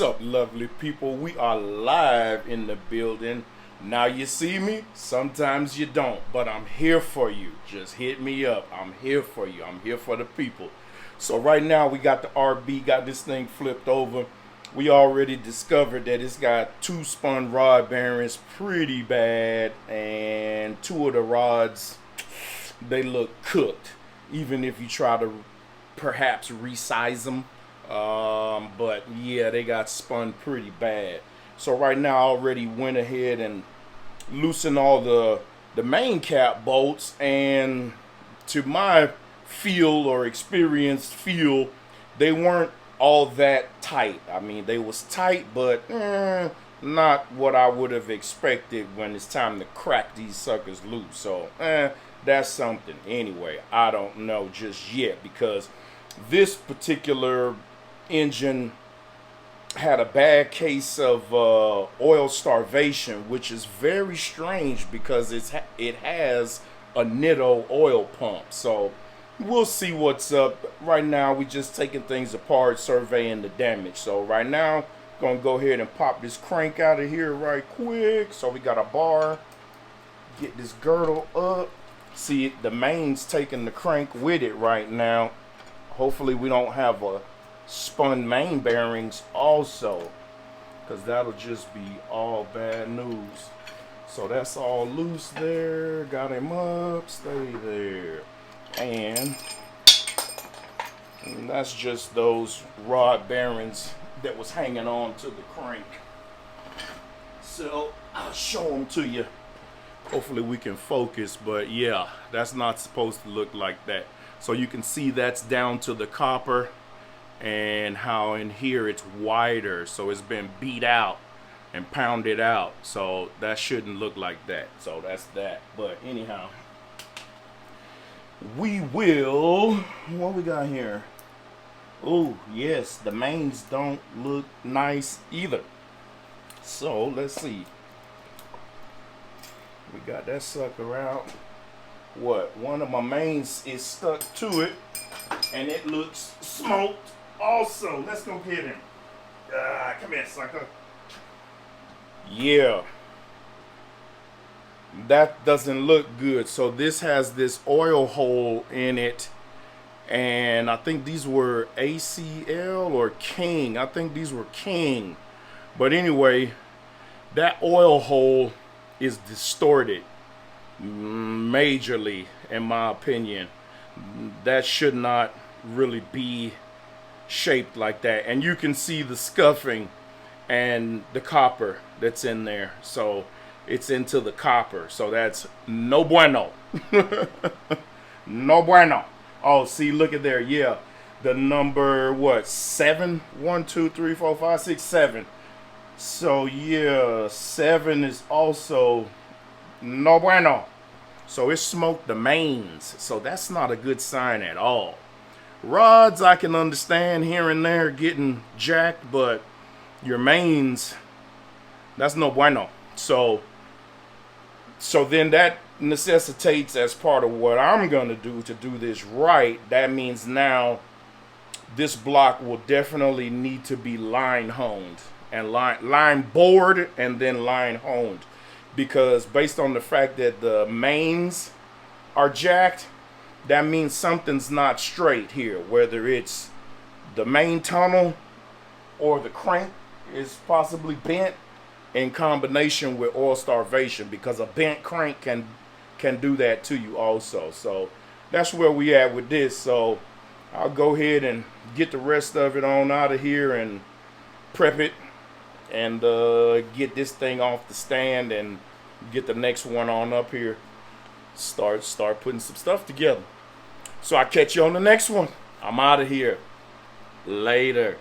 What's up, lovely people? We are live in the building. Now you see me, sometimes you don't, but I'm here for you. Just hit me up. I'm here for you. I'm here for the people. So right now we got the RB, got this thing flipped over. We already discovered that it's got two spun rod bearings pretty bad, and two of the rods, they look cooked, even if you try to perhaps resize them. But yeah, they got spun pretty bad. So right now I already went ahead and loosened all the main cap bolts, and to my feel or experienced feel, they weren't all that tight. I mean, they was tight, but not what I would have expected when it's time to crack these suckers loose. So that's something. Anyway, I don't know just yet, because this particular engine had a bad case of oil starvation, which is very strange because it has a Nitto oil pump. So we'll see what's up. Right now we just taking things apart, surveying the damage. So right now gonna go ahead and pop this crank out of here right quick. So we got a bar, get this girdle up. See, the main's taking the crank with it right now. Hopefully we don't have a spun main bearings also, because that'll just be all bad news. So that's all loose there. Got him up. Stay there. And that's just those rod bearings that was hanging on to the crank. So I'll show them to you. Hopefully we can focus, but yeah, that's not supposed to look like that. So you can see that's down to the copper, and how in here it's wider, so it's been beat out and pounded out. So that shouldn't look like that. So that's that. But anyhow, we will, what we got here? Oh yes, the mains don't look nice either. So let's see. We got that sucker out. What, one of my mains is stuck to it, and it looks smoked also. Let's go get him. Come here, sucker. Yeah, that doesn't look good. So this has this oil hole in it, and I think these were ACL or King. I think these were King. But anyway, that oil hole is distorted majorly, in my opinion. That should not really be shaped like that, and you can see the scuffing and the copper that's in there. So it's into the copper, so that's no bueno. No bueno. Oh, see, look at there. Yeah, the number, what, 7? 1 2 3 4 5 6 7. So yeah, 7 is also no bueno. So it smoked the mains, so that's not a good sign at all. Rods I can understand here and there getting jacked, but your mains, that's no bueno. So then that necessitates, as part of what I'm gonna do to do this right, that means now this block will definitely need to be line honed and line bored and then line honed, because based on the fact that the mains are jacked, that means something's not straight here, whether it's the main tunnel or the crank is possibly bent in combination with oil starvation, because a bent crank can do that to you also. So that's where we at with this. So I'll go ahead and get the rest of it on out of here and prep it, and get this thing off the stand and get the next one on up here. Start putting some stuff together. So I'll catch you on the next one. I'm out of here. Later.